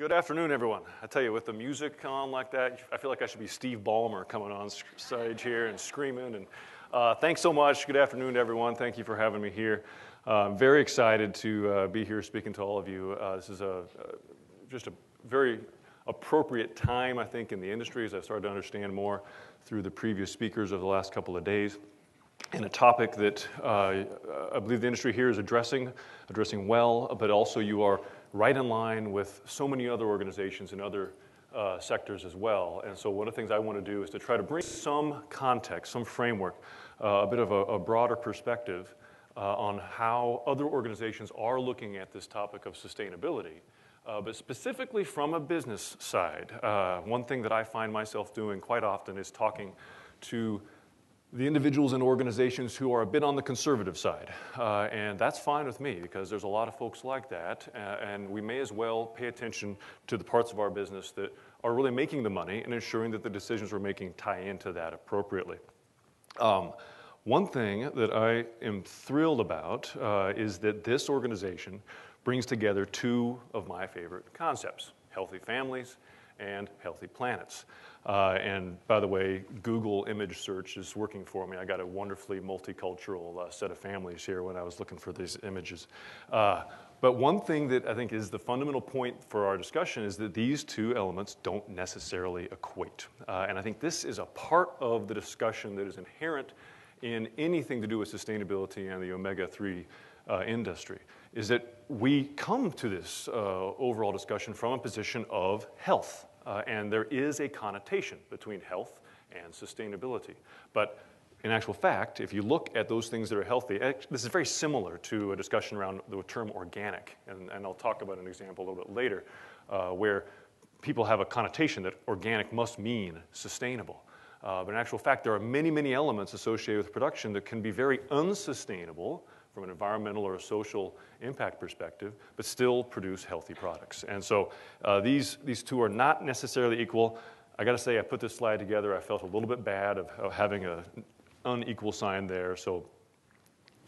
Good afternoon, everyone. I tell you, with the music on like that, I feel like I should be Steve Ballmer coming on stage here and screaming. And thanks so much. Good afternoon to everyone. Thank you for having me here. I'm very excited to be here speaking to all of you. This is just a very appropriate time, I think, in the industry as I've started to understand more through the previous speakers over the last couple of days. And a topic that I believe the industry here is addressing well, but also you are right in line with so many other organizations and other sectors as well. And so one of the things I want to do is to try to bring some context, some framework, a bit of a broader perspective on how other organizations are looking at this topic of sustainability, but specifically from a business side. One thing that I find myself doing quite often is talking to the individuals and organizations who are a bit on the conservative side. And that's fine with me because there's a lot of folks like that, and we may as well pay attention to the parts of our business that are really making the money and ensuring that the decisions we're making tie into that appropriately. One thing that I am thrilled about is that this organization brings together two of my favorite concepts: healthy families and healthy planets. And by the way, Google image search is working for me. I got a wonderfully multicultural set of families here when I was looking for these images. But one thing that I think is the fundamental point for our discussion is that these two elements don't necessarily equate. And I think this is a part of the discussion that is inherent in anything to do with sustainability and the omega-3 industry, is that we come to this overall discussion from a position of health. And there is a connotation between health and sustainability. But in actual fact, if you look at those things that are healthy, this is very similar to a discussion around the term organic. And I'll talk about an example a little bit later where people have a connotation that organic must mean sustainable. But in actual fact, there are many, many elements associated with production that can be very unsustainable from an environmental or a social impact perspective, but still produce healthy products. And so these two are not necessarily equal. I got to say, I put this slide together. I felt a little bit bad of having an unequal sign there. So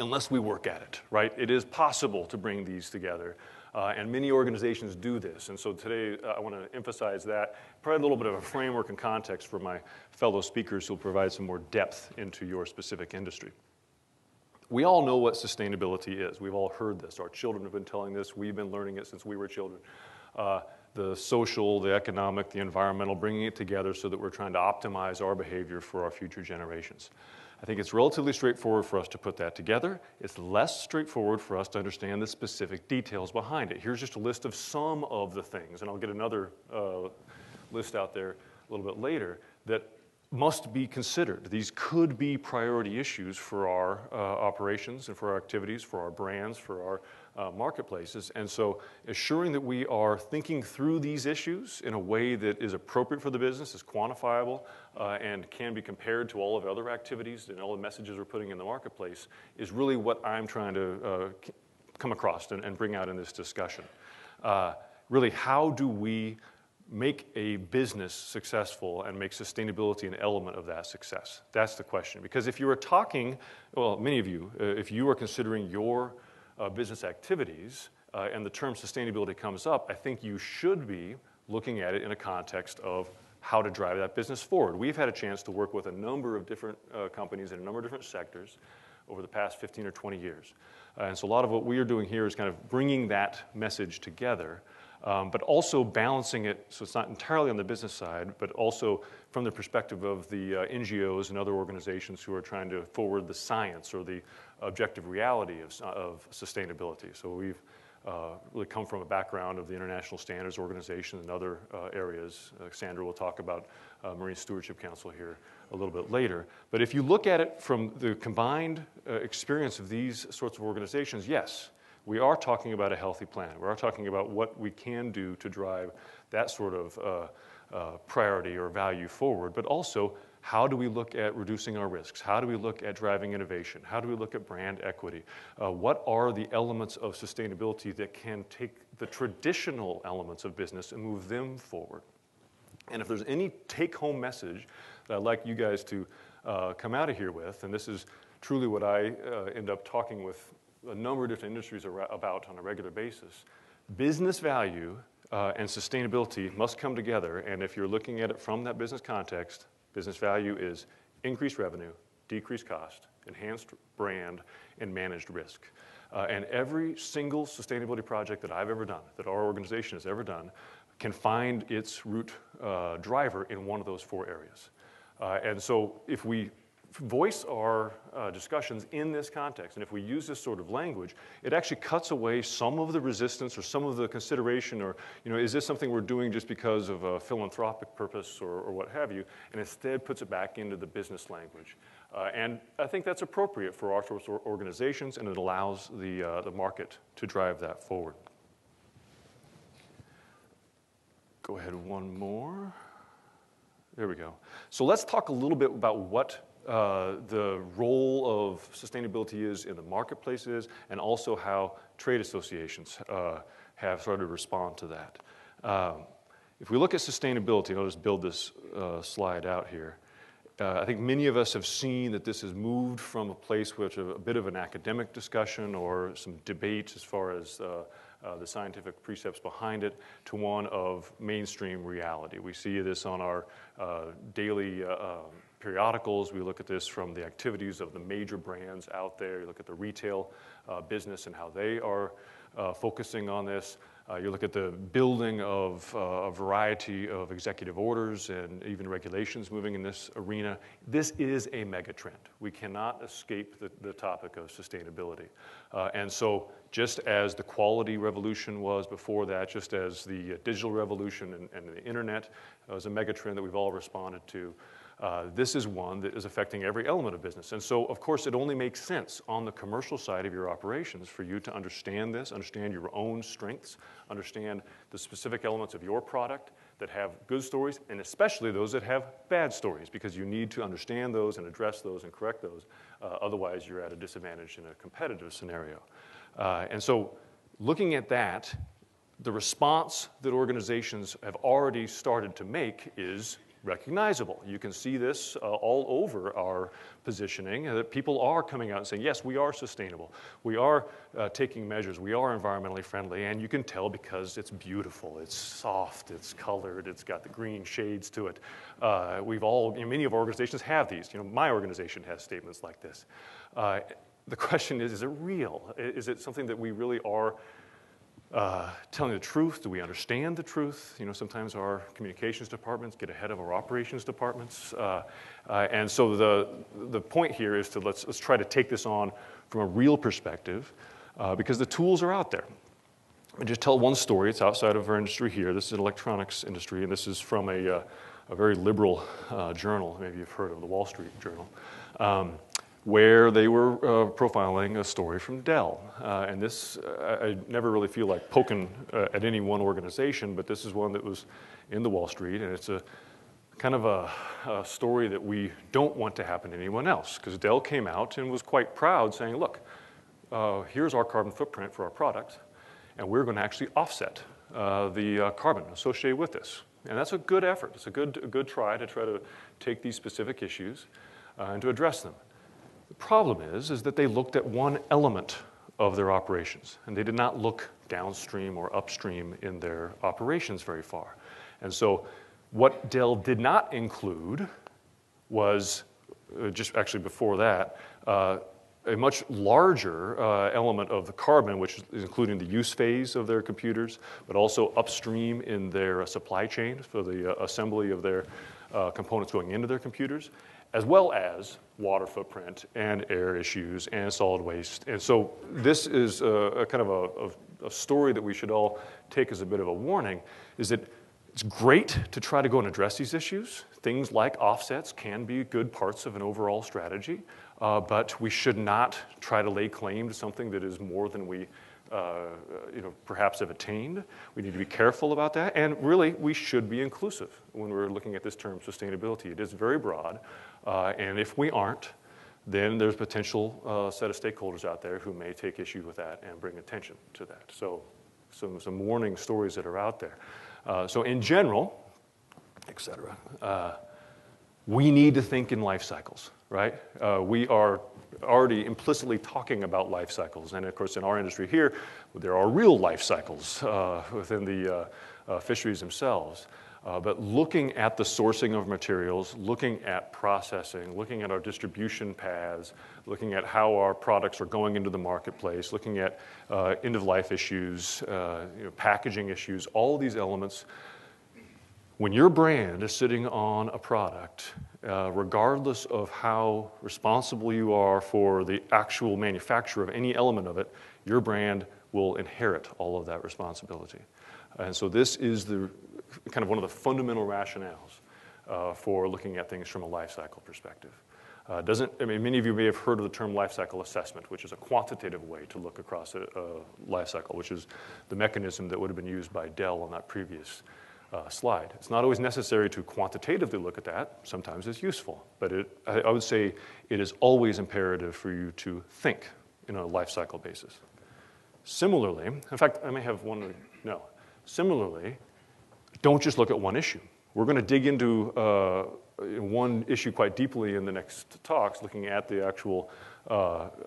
unless we work at it, right, it is possible to bring these together. And many organizations do this. And so today I want to emphasize that, provide a little bit of a framework and context for my fellow speakers who will provide some more depth into your specific industry. We all know what sustainability is. We've all heard this. Our children have been telling this. We've been learning it since we were children. The social, the economic, the environmental, bringing it together so that we're trying to optimize our behavior for our future generations. I think it's relatively straightforward for us to put that together. It's less straightforward for us to understand the specific details behind it. Here's just a list of some of the things, and I'll get another list out there a little bit later, that must be considered. These could be priority issues for our operations and for our activities, for our brands, for our marketplaces. And so assuring that we are thinking through these issues in a way that is appropriate for the business, is quantifiable, and can be compared to all of the other activities and all the messages we're putting in the marketplace is really what I'm trying to come across and bring out in this discussion. Really, how do we make a business successful and make sustainability an element of that success? That's the question. Because if you are talking, well, many of you, if you are considering your business activities and the term sustainability comes up, I think you should be looking at it in a context of how to drive that business forward. We've had a chance to work with a number of different companies in a number of different sectors over the past 15 or 20 years. And so a lot of what we are doing here is kind of bringing that message together, but also balancing it so it's not entirely on the business side, but also from the perspective of the NGOs and other organizations who are trying to forward the science or the objective reality of sustainability. So we've really come from a background of the International Standards Organization and other areas. Sandra will talk about Marine Stewardship Council here a little bit later. But if you look at it from the combined experience of these sorts of organizations, yes, we are talking about a healthy planet. We are talking about what we can do to drive that sort of priority or value forward, but also how do we look at reducing our risks? How do we look at driving innovation? How do we look at brand equity? What are the elements of sustainability that can take the traditional elements of business and move them forward? And if there's any take-home message that I'd like you guys to come out of here with, and this is truly what I end up talking with a number of different industries about on a regular basis, business value and sustainability must come together. And if you're looking at it from that business context, business value is increased revenue, decreased cost, enhanced brand, and managed risk. And every single sustainability project that I've ever done, that our organization has ever done, can find its root driver in one of those 4 areas. And so if we voice our discussions in this context, and if we use this sort of language, it actually cuts away some of the resistance or some of the consideration, or is this something we're doing just because of a philanthropic purpose or what have you, and instead puts it back into the business language. And I think that's appropriate for our sorts of organizations, and it allows the market to drive that forward. Go ahead, one more. There we go. So let's talk a little bit about what the role of sustainability is in the marketplace is, and also how trade associations have started to respond to that. If we look at sustainability, and I'll just build this slide out here, I think many of us have seen that this has moved from a place which is a bit of an academic discussion or some debate as far as the scientific precepts behind it, to one of mainstream reality. We see this on our daily periodicals. We look at this from the activities of the major brands out there. You look at the retail business and how they are focusing on this. You look at the building of a variety of executive orders and even regulations moving in this arena. This is a mega trend. We cannot escape the topic of sustainability. And so just as the quality revolution was before that, just as the digital revolution and the internet was a mega trend that we've all responded to, this is one that is affecting every element of business. And so, of course, it only makes sense on the commercial side of your operations for you to understand this, understand your own strengths, understand the specific elements of your product that have good stories, and especially those that have bad stories, because you need to understand those and address those and correct those. Otherwise, you're at a disadvantage in a competitive scenario. And so looking at that, the response that organizations have already started to make is recognizable. You can see this all over our positioning, that people are coming out and saying, yes, we are sustainable. We are taking measures. We are environmentally friendly. And you can tell because it's beautiful. It's soft. It's colored. It's got the green shades to it. Many of our organizations have these. My organization has statements like this. The question is it real? Is it something that we really are telling the truth? Do we understand the truth? Sometimes our communications departments get ahead of our operations departments. And so the point here is to let's try to take this on from a real perspective, because the tools are out there. I just tell one story. It's outside of our industry here. This is an electronics industry, and this is from a very liberal journal. Maybe you've heard of the Wall Street Journal. Where they were profiling a story from Dell. And this, I never really feel like poking at any one organization, but this is one that was in the Wall Street, and it's a kind of a story that we don't want to happen to anyone else, because Dell came out and was quite proud, saying, look, here's our carbon footprint for our product, and we're going to actually offset the carbon associated with this. And that's a good effort. It's a good try to take these specific issues and to address them. The problem is that they looked at one element of their operations, and they did not look downstream or upstream in their operations very far. And so what Dell did not include was, just actually before that, a much larger element of the carbon, which is including the use phase of their computers, but also upstream in their supply chain for the assembly of their components going into their computers, as well as water footprint and air issues and solid waste. And so this is a kind of a story that we should all take as a bit of a warning, is that it's great to try to go and address these issues. Things like offsets can be good parts of an overall strategy, but we should not try to lay claim to something that is more than we perhaps have attained. We need to be careful about that, and really we should be inclusive when we're looking at this term sustainability. It is very broad, and if we aren't, then there's potential set of stakeholders out there who may take issue with that and bring attention to that. So some warning stories that are out there. So in general, et cetera, we need to think in life cycles. right? We are already implicitly talking about life cycles. And of course, in our industry here, there are real life cycles within the fisheries themselves. But looking at the sourcing of materials, looking at processing, looking at our distribution paths, looking at how our products are going into the marketplace, looking at end-of-life issues, packaging issues, all of these elements. When your brand is sitting on a product, regardless of how responsible you are for the actual manufacture of any element of it, your brand will inherit all of that responsibility. And so this is the kind of one of the fundamental rationales for looking at things from a life cycle perspective. Many of you may have heard of the term life cycle assessment, which is a quantitative way to look across a life cycle, which is the mechanism that would have been used by Dell on that previous slide. It's not always necessary to quantitatively look at that. Sometimes it's useful. But I would say it is always imperative for you to think in a life cycle basis. Similarly, in fact, I may have one, no. Similarly, don't just look at one issue. We're going to dig into one issue quite deeply in the next talks, looking at the actual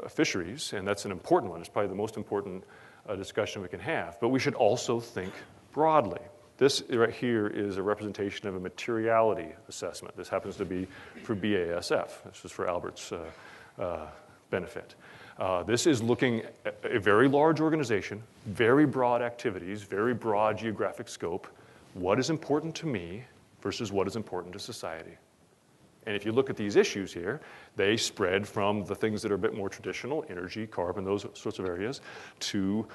fisheries, and that's an important one. It's probably the most important discussion we can have. But we should also think broadly. This right here is a representation of a materiality assessment. This happens to be for BASF. This is for Albert's benefit. This is looking at a very large organization, very broad activities, very broad geographic scope. What is important to me versus what is important to society? And if you look at these issues here, they spread from the things that are a bit more traditional, energy, carbon, those sorts of areas, to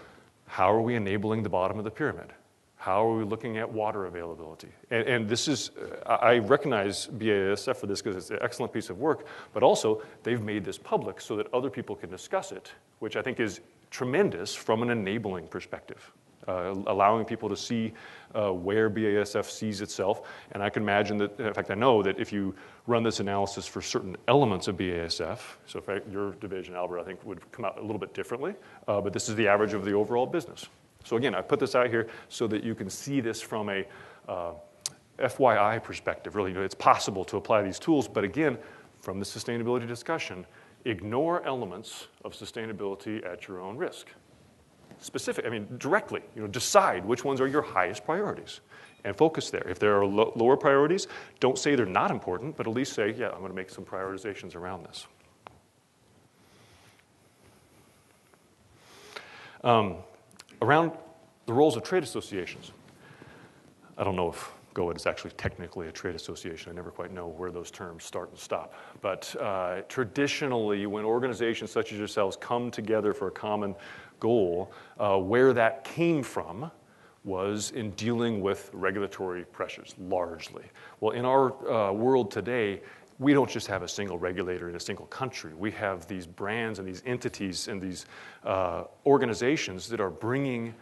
how are we enabling the bottom of the pyramid? How are we looking at water availability? And this is, I recognize BASF for this because it's an excellent piece of work, but also they've made this public so that other people can discuss it, which I think is tremendous from an enabling perspective, allowing people to see where BASF sees itself. And I can imagine that, in fact, I know that if you run this analysis for certain elements of BASF, so if your division, Albert, I think would come out a little bit differently, but this is the average of the overall business. So again, I put this out here so that you can see this from a FYI perspective. Really, it's possible to apply these tools, but again, from the sustainability discussion, ignore elements of sustainability at your own risk. Directly, decide which ones are your highest priorities and focus there. If there are lower priorities, don't say they're not important, but at least say, yeah, I'm going to make some prioritizations around this. Around the roles of trade associations. I don't know if GOED is actually technically a trade association. I never quite know where those terms start and stop. But traditionally, when organizations such as yourselves come together for a common goal, where that came from was in dealing with regulatory pressures, largely. Well, in our world today, we don't just have a single regulator in a single country. We have these brands and these entities and these organizations that are bringing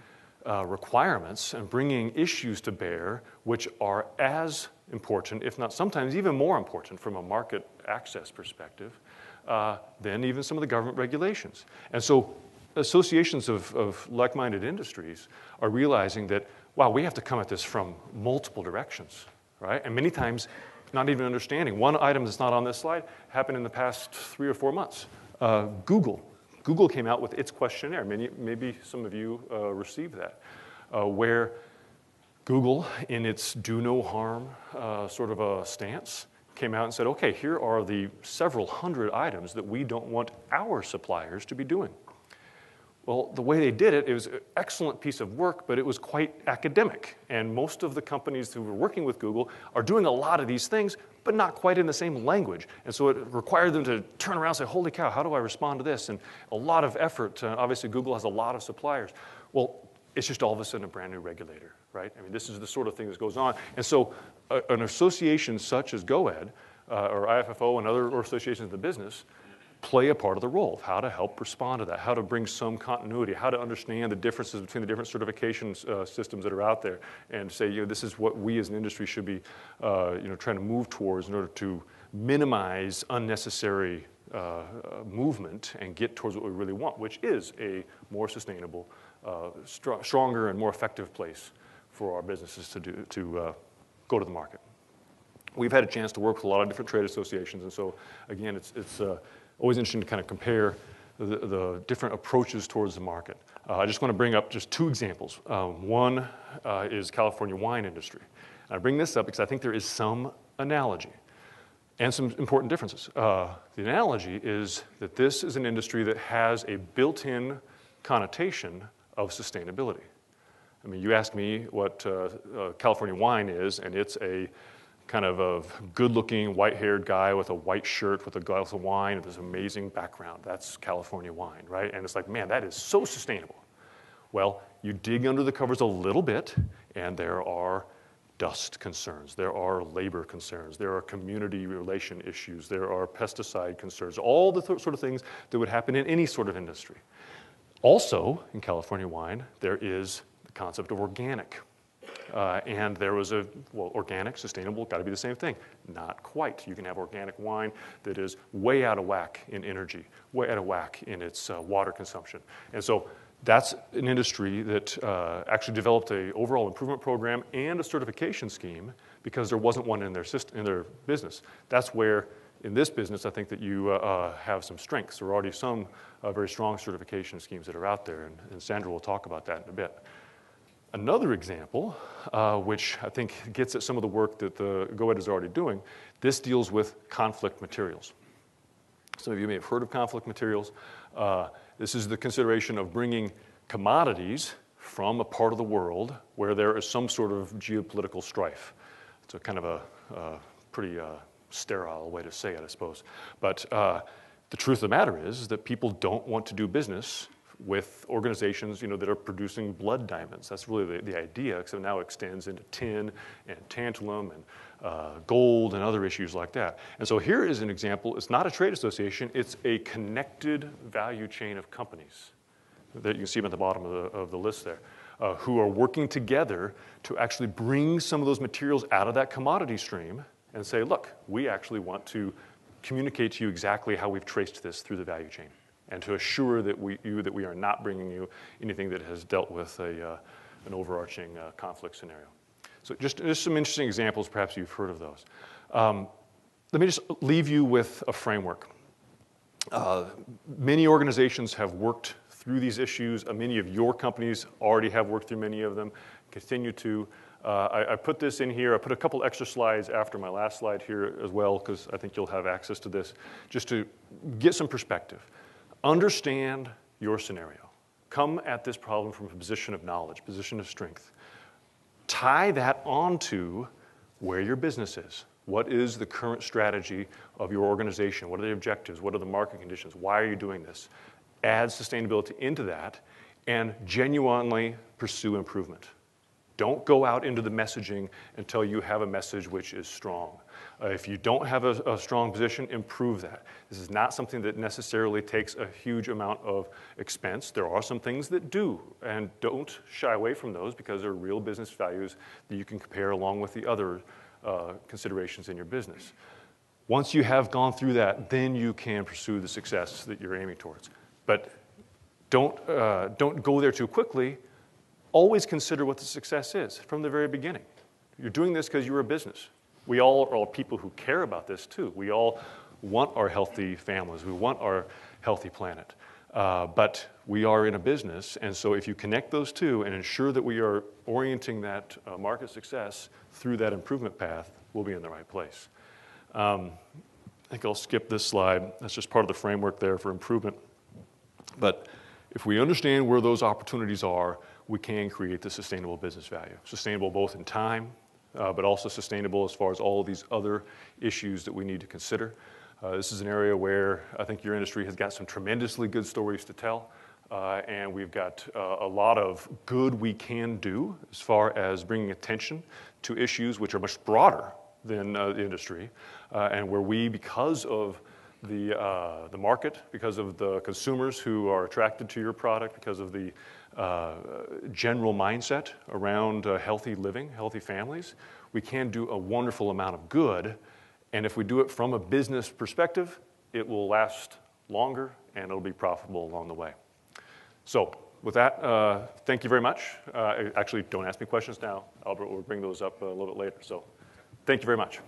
requirements and bringing issues to bear which are as important, if not sometimes even more important from a market access perspective than even some of the government regulations. And so associations of like-minded industries are realizing that, wow, we have to come at this from multiple directions, right? And many times not even understanding. One item that's not on this slide happened in the past 3 or 4 months. Google came out with its questionnaire. Maybe some of you received that, where Google, in its do no harm sort of a stance, came out and said, okay, here are the several hundred items that we don't want our suppliers to be doing. Well, the way they did it, it was an excellent piece of work, but it was quite academic. And most of the companies who were working with Google are doing a lot of these things, but not quite in the same language. And so it required them to turn around and say, holy cow, how do I respond to this? And a lot of effort. Obviously, Google has a lot of suppliers. Well, it's just all of a sudden a brand new regulator, right? This is the sort of thing that goes on. And so an association such as GOED or IFFO and other associations in the business play a part of the role of how to help respond to that, how to bring some continuity, how to understand the differences between the different certification systems that are out there, and say, this is what we as an industry should be, trying to move towards in order to minimize unnecessary movement and get towards what we really want, which is a more sustainable, stronger, and more effective place for our businesses to go to the market. we've had a chance to work with a lot of different trade associations, and so again, it's always interesting to kind of compare the different approaches towards the market. I just want to bring up just two examples. One is California wine industry. And I bring this up because I think there is some analogy and some important differences. The analogy is that this is an industry that has a built-in connotation of sustainability. I mean, you ask me what California wine is, and it's a kind of a good-looking, white-haired guy with a white shirt with a glass of wine and this amazing background. That's California wine, right? And it's like, man, that is so sustainable. Well, you dig under the covers a little bit, and there are dust concerns, there are labor concerns, there are community relation issues, there are pesticide concerns, all the sort of things that would happen in any sort of industry. Also, in California wine, there is the concept of organic. And there was organic, sustainable, got to be the same thing. Not quite. You can have organic wine that is way out of whack in energy, way out of whack in its water consumption. And so that's an industry that actually developed an overall improvement program and a certification scheme because there wasn't one in their system, in their business. That's where, in this business, I think that you have some strengths. There are already some very strong certification schemes that are out there, and Sandra will talk about that in a bit. Another example, which I think gets at some of the work that the GOED is already doing, this deals with conflict materials. Some of you may have heard of conflict materials. This is the consideration of bringing commodities from a part of the world where there is some sort of geopolitical strife. It's a kind of a pretty sterile way to say it, I suppose. But the truth of the matter is that people don't want to do business with organizations, that are producing blood diamonds. That's really the idea, because it now extends into tin and tantalum and gold and other issues like that. And so here is an example. It's not a trade association. It's a connected value chain of companies that you can see them at the bottom of the list there, who are working together to actually bring some of those materials out of that commodity stream and say, look, we actually want to communicate to you exactly how we've traced this through the value chain, and to assure that we are not bringing you anything that has dealt with an overarching conflict scenario. So just some interesting examples, perhaps you've heard of those. Let me just leave you with a framework. Many organizations have worked through these issues. Many of your companies already have worked through many of them, continue to. I put this in here. I put a couple extra slides after my last slide here as well, because I think you'll have access to this, just to get some perspective. Understand your scenario. Come at this problem from a position of knowledge, position of strength. Tie that onto where your business is. What is the current strategy of your organization? What are the objectives? What are the market conditions? Why are you doing this? Add sustainability into that and genuinely pursue improvement. Don't go out into the messaging until you have a message which is strong. If you don't have a strong position, improve that. This is not something that necessarily takes a huge amount of expense. There are some things that do, and don't shy away from those, because they're real business values that you can compare along with the other considerations in your business. Once you have gone through that, then you can pursue the success that you're aiming towards. But don't go there too quickly. Always consider what the success is from the very beginning. You're doing this because you're a business. We all are people who care about this too. We all want our healthy families. We want our healthy planet. But we are in a business, and so if you connect those two and ensure that we are orienting that market success through that improvement path, we'll be in the right place. I think I'll skip this slide. That's just part of the framework there for improvement. But if we understand where those opportunities are, we can create the sustainable business value. Sustainable both in time, but also sustainable as far as all of these other issues that we need to consider. This is an area where I think your industry has got some tremendously good stories to tell, and we've got a lot of good we can do as far as bringing attention to issues which are much broader than the industry, and where we, because of the market, because of the consumers who are attracted to your product, because of the general mindset around healthy living, healthy families, we can do a wonderful amount of good. And if we do it from a business perspective, it will last longer and it'll be profitable along the way. So with that, thank you very much. Actually, don't ask me questions now. Albert will bring those up a little bit later. So thank you very much.